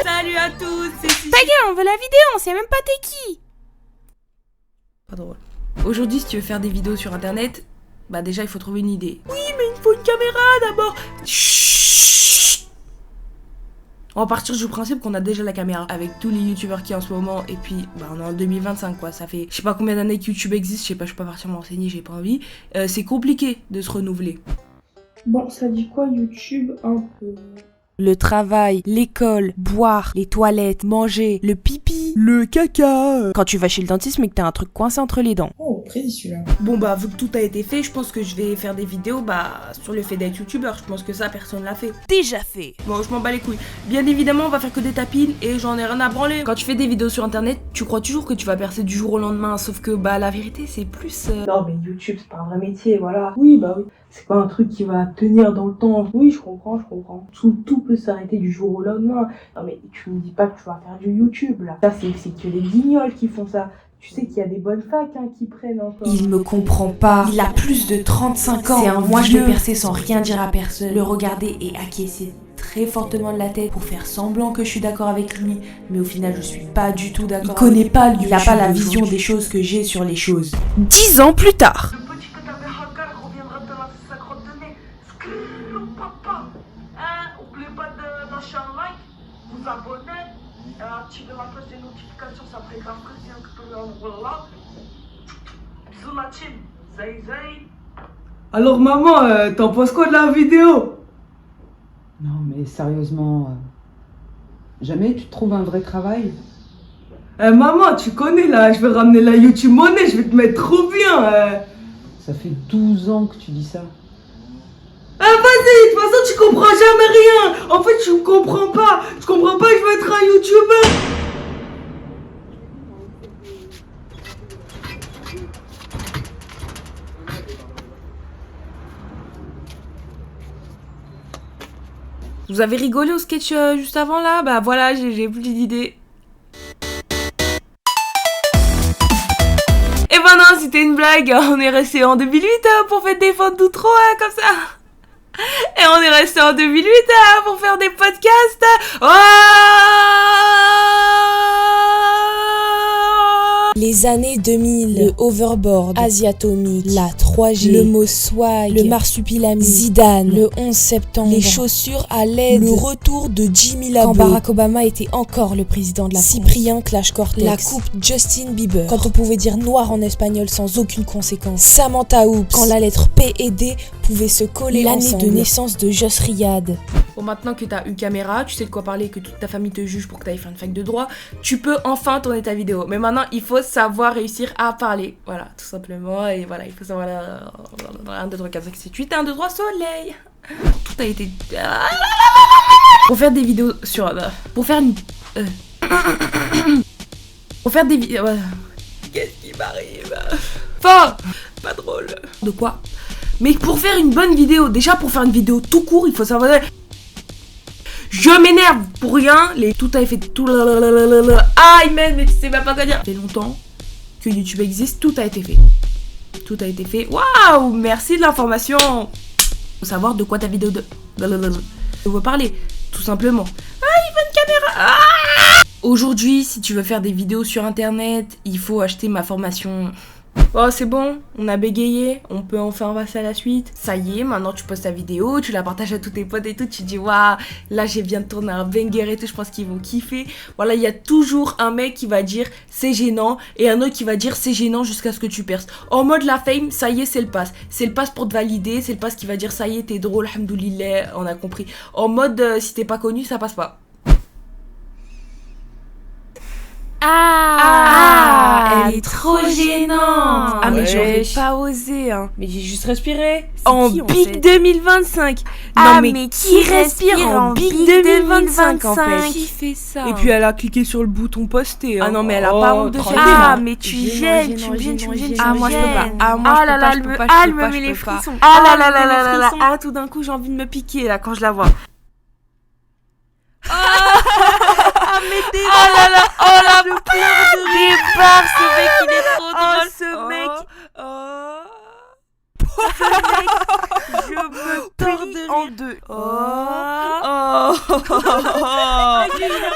Salut à tous, c'est Cici. Ta gueule, on veut la vidéo, on sait même pas t'es qui. Pas drôle. Aujourd'hui, si tu veux faire des vidéos sur internet, bah déjà il faut trouver une idée. Oui, mais il faut une caméra d'abord. Chut. On va partir du principe qu'on a déjà la caméra avec tous les youtubeurs qui en ce moment. Et puis, bah on est en 2025 quoi. Ça fait je sais pas combien d'années que YouTube existe. Je sais pas, je suis pas partir m'enseigner, j'ai pas envie. C'est compliqué de se renouveler. Bon, ça dit quoi YouTube un peu? Le travail, l'école, boire, les toilettes, manger, le pipi, le caca. Quand tu vas chez le dentiste mais que t'as un truc coincé entre les dents. Oh, précis celui-là. Bon bah vu que tout a été fait, je pense que je vais faire des vidéos sur le fait d'être youtubeur. Je pense que ça personne l'a fait. Déjà fait. Bon, je m'en bats les couilles. Bien évidemment, on va faire que des tapines et j'en ai rien à branler. Quand tu fais des vidéos sur internet, tu crois toujours que tu vas percer du jour au lendemain, sauf que la vérité c'est plus... Non, mais YouTube, c'est pas un vrai métier, voilà. Oui, bah oui. C'est pas un truc qui va tenir dans le temps. Oui, je comprends. Tout peut s'arrêter du jour au lendemain. Non, mais tu me dis pas que tu vas faire du YouTube, là. Ça, c'est que les guignols qui font ça. Tu sais qu'il y a des bonnes facs qui prennent encore. Il me comprend pas. Il a plus de 35 ans. C'est un moi je vais percer sans rien dire à personne. Le regarder et acquiescer très fortement de la tête pour faire semblant que je suis d'accord avec lui, mais au final je suis pas du tout d'accord. Il connaît pas, lui, il a pas la vision des choses que j'ai sur les choses. 10 ans plus tard. Le petit que t'avais Hagar reviendra te lancer sa crotte de nez. Skrill, papa. Oubliez pas de lâcher un like, vous abonner, activer la cloche des notifications, ça ferait grave plaisir que tu le là. Bisous la team. Zay zay. Alors maman, t'en penses quoi de la vidéo? Non mais sérieusement, jamais tu trouves un vrai travail? Maman, tu connais là, je vais ramener la YouTube monnaie, je vais te mettre trop bien. Ça fait 12 ans que tu dis ça. Vas-y, de toute façon tu comprends jamais rien. En fait, tu me comprends pas. Je comprends pas que je veux être un YouTuber. Vous avez rigolé au sketch juste avant là? Bah voilà, j'ai plus d'idées. Et ben non, c'était une blague. On est resté en 2008 pour faire des photos d'outro comme ça. Et on est resté en 2008 pour faire des podcasts. Oh! Les années 2000, le overboard, Asiatomique, la 3G, le mot swag, le marsupilami, Zidane, le 11 septembre, les chaussures à LED, le retour de Jimmy Labo, quand Barack Obama était encore le président de la France, Cyprien Clash Cortex, la coupe Justin Bieber, quand on pouvait dire noir en espagnol sans aucune conséquence, Samantha Oops, quand la lettre P et D pouvaient se coller ensemble, l'année de naissance de Joss Riyad. Bon, maintenant que t'as eu caméra, tu sais de quoi parler, que toute ta famille te juge pour que t'ailles faire une fac de droit, tu peux enfin tourner ta vidéo. Mais maintenant, il faut savoir réussir à parler. Voilà, tout simplement. Et voilà, il faut savoir 1, 2, 3, 4, 5, 6, 8, 1, 2, 3, soleil. Tout a été... Pour faire des vidéos sur... Pour faire une... Pour faire des vidéos... Qu'est-ce qui m'arrive? Fort. Pas drôle. De quoi? Mais pour faire une bonne vidéo, déjà pour faire une vidéo tout court, il faut savoir... Je m'énerve pour rien, tout a été fait, tout aïe mais tu sais même pas quoi dire. Ça fait longtemps que YouTube existe, tout a été fait. Tout a été fait, waouh, merci de l'information. Faut savoir de quoi ta vidéo de veut parler, tout simplement. Ah, il veut une caméra. Aujourd'hui, si tu veux faire des vidéos sur internet, il faut acheter ma formation. Oh, c'est bon, on a bégayé, on peut enfin passer à la suite. Ça y est, maintenant tu postes ta vidéo, tu la partages à tous tes potes et tout, tu dis waouh, là j'ai viens de tourner un banger et tout, je pense qu'ils vont kiffer. Voilà, il y a toujours un mec qui va dire c'est gênant et un autre qui va dire c'est gênant jusqu'à ce que tu perces. En mode la fame, ça y est, c'est le pass. C'est le pass pour te valider, c'est le pass qui va dire ça y est, t'es drôle, alhamdoulilah, on a compris. En mode si t'es pas connu, ça passe pas. Elle est trop gênante. Ah mais j'aurais pas osé hein. Mais j'ai juste respiré. En qui, Big 2025. Non mais qui respire en Big 2025 en fait? Qui fait ça? Et Et puis elle a cliqué sur le bouton poster. Ah non mais elle a pas honte de faire Ah mais tu gênes, tu me gênes. Ah moi je peux pas. Ah moi Ah je là peux là, pas, je peux pas, je elle peux me pas, met je les peux pas. frissons. Ah Ah là là là là là. frissons. Ah tout d'un coup j'ai envie de me piquer là quand je la vois. Ah mais t'es... Oh là là, oh la débarre, ce mec il est trop drôle. Ce mec, je me tords en deux.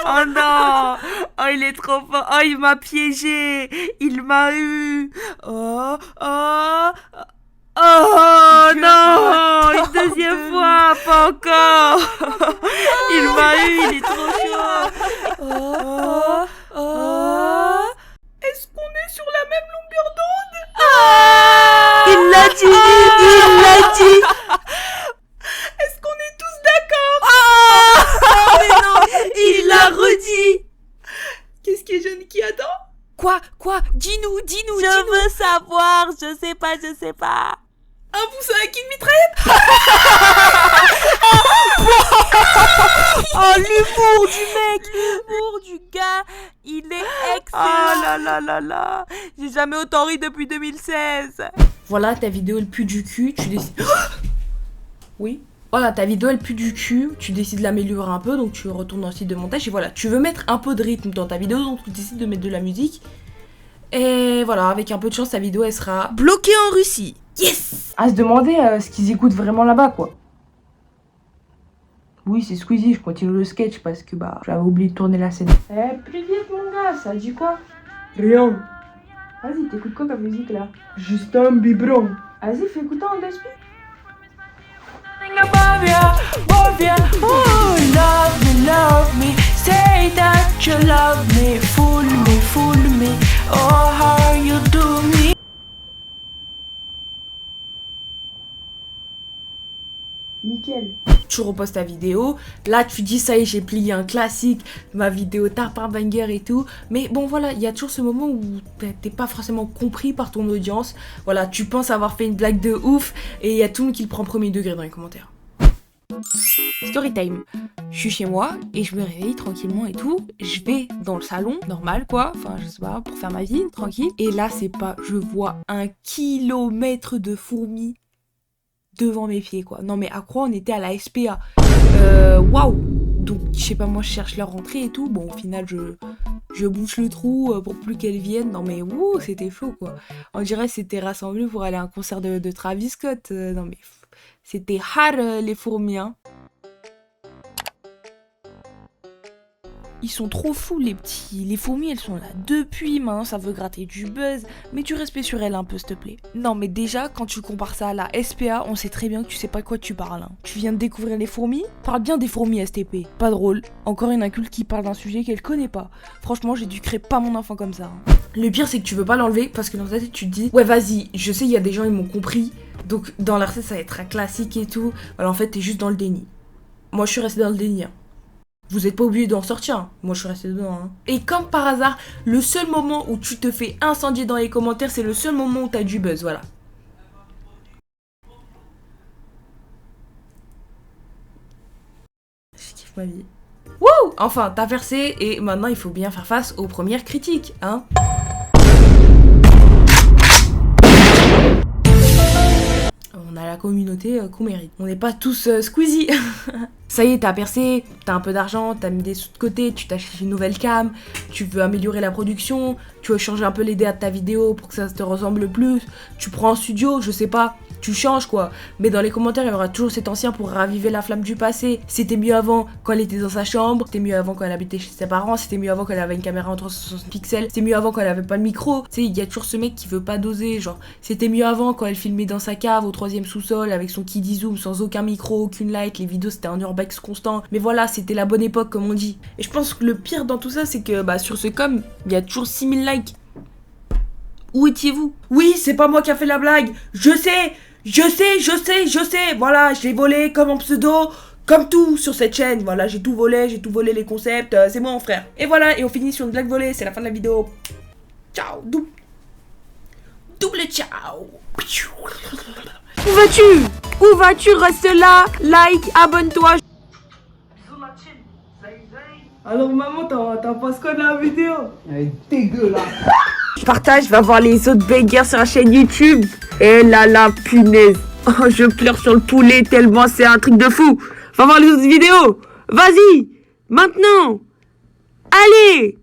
Oh non. Oh, il est trop fort. Oh, il m'a piégé. Il m'a eu. Oh, oh. Oh non, une deuxième fois, pas encore. Il m'a eu, il est trop chaud. Oh, oh, oh. Est-ce qu'on est sur la même longueur d'onde? Il l'a dit, il l'a dit. Est-ce qu'on est tous d'accord? Mais non, il l'a redit. Qu'est-ce qui est jeune qui attend? Quoi? Dis-nous. Je veux savoir, je sais pas. Un pouce avec une mitraillette? Oh, l'humour du mec, l'humour du gars, il est excellent. Oh là. J'ai jamais autant ri depuis 2016. Voilà, ta vidéo elle pue du cul, tu décides... Oui. Voilà, ta vidéo elle pue du cul, tu décides de l'améliorer un peu, donc tu retournes dans le site de montage et voilà, tu veux mettre un peu de rythme dans ta vidéo, donc tu décides de mettre de la musique. Et voilà, avec un peu de chance, ta vidéo elle sera bloquée en Russie. Yes! À se demander ce qu'ils écoutent vraiment là-bas, quoi. Oui, c'est Squeezie, je continue le sketch parce que j'avais oublié de tourner la scène. Plus vite mon gars, ça dit quoi? Rien. Vas-y, t'écoutes quoi comme musique là? Juste un biberon. Vas-y, fais écouter en gaspille. Oh, love me, say that you love me, fool me, oh how you do me. Nickel. Tu reposes ta vidéo, là tu dis ça y est, j'ai plié un classique, ma vidéo tape un banger et tout, mais bon voilà, il y a toujours ce moment où t'es pas forcément compris par ton audience, voilà, tu penses avoir fait une blague de ouf et il y a tout le monde qui le prend premier degré dans les commentaires. Storytime. Je suis chez moi et je me réveille tranquillement et tout. Je vais dans le salon, normal quoi, enfin je sais pas, pour faire ma vie, tranquille. Et là c'est pas, je vois 1 kilomètre de fourmis devant mes pieds quoi. Non mais à quoi on était à la SPA. Waouh. Donc je sais pas, moi je cherche leur rentrée et tout. Bon au final je bouche le trou pour plus qu'elles viennent. Non mais wouh, c'était chaud quoi. On dirait c'était rassemblé pour aller à un concert de Travis Scott. Non mais c'était hard les fourmis hein. Ils sont trop fous les petits, les fourmis elles sont là depuis, maintenant ça veut gratter du buzz, mais tu respectes sur elles un peu s'il te plaît. Non mais déjà quand tu compares ça à la SPA, on sait très bien que tu sais pas de quoi tu parles. Hein. Tu viens de découvrir les fourmis? Parle bien des fourmis STP. Pas drôle, encore une inculte qui parle d'un sujet qu'elle connaît pas. Franchement j'éduquerai pas mon enfant comme ça. Hein. Le pire c'est que tu veux pas l'enlever parce que dans ta tête tu te dis ouais vas-y, je sais il y a des gens ils m'ont compris, donc dans leur tête ça va être un classique et tout. Voilà en fait t'es juste dans le déni. Moi je suis restée dans le déni. Hein. Vous êtes pas obligé d'en sortir, hein. Moi je suis restée dedans. Hein. Et comme par hasard, le seul moment où tu te fais incendier dans les commentaires, c'est le seul moment où t'as du buzz, voilà. Je kiffe ma vie. Wouh! Enfin, t'as versé et maintenant il faut bien faire face aux premières critiques, hein. On a la communauté qu'on mérite. On n'est pas tous Squeezie. Ça y est, t'as percé, t'as un peu d'argent, t'as mis des sous de côté, tu t'achètes une nouvelle cam, tu veux améliorer la production, tu veux changer un peu l'idée de ta vidéo pour que ça te ressemble plus, tu prends un studio, je sais pas, tu changes quoi. Mais dans les commentaires, il y aura toujours cet ancien pour raviver la flamme du passé. C'était mieux avant quand elle était dans sa chambre, c'était mieux avant quand elle habitait chez ses parents, c'était mieux avant quand elle avait une caméra en 360 pixels, c'était mieux avant quand elle avait pas de micro. Tu sais, il y a toujours ce mec qui veut pas doser, genre, c'était mieux avant quand elle filmait dans sa cave au 3e sous-sol avec son Kiddy Zoom sans aucun micro, aucune light, les vidéos c'était un urbex constant. Mais voilà, c'était la bonne époque comme on dit. Et je pense que le pire dans tout ça, c'est que sur ce com, il y a toujours 6000 likes. Où étiez-vous? Oui, c'est pas moi qui a fait la blague, je sais. Voilà, je l'ai volé comme en pseudo, comme tout sur cette chaîne. Voilà, j'ai tout volé les concepts, c'est moi mon frère. Et voilà, et on finit sur une blague volée, c'est la fin de la vidéo. Ciao, double ciao. Où vas-tu? Reste là, like, abonne-toi. Bisous la team. Zay zay. Alors maman, t'en penses quoi de la vidéo? Elle est dégueulasse. Je partage, va voir les autres bangers sur la chaîne YouTube. Et là, la punaise. Oh, je pleure sur le poulet tellement c'est un truc de fou. Va voir les autres vidéos. Vas-y, maintenant. Allez.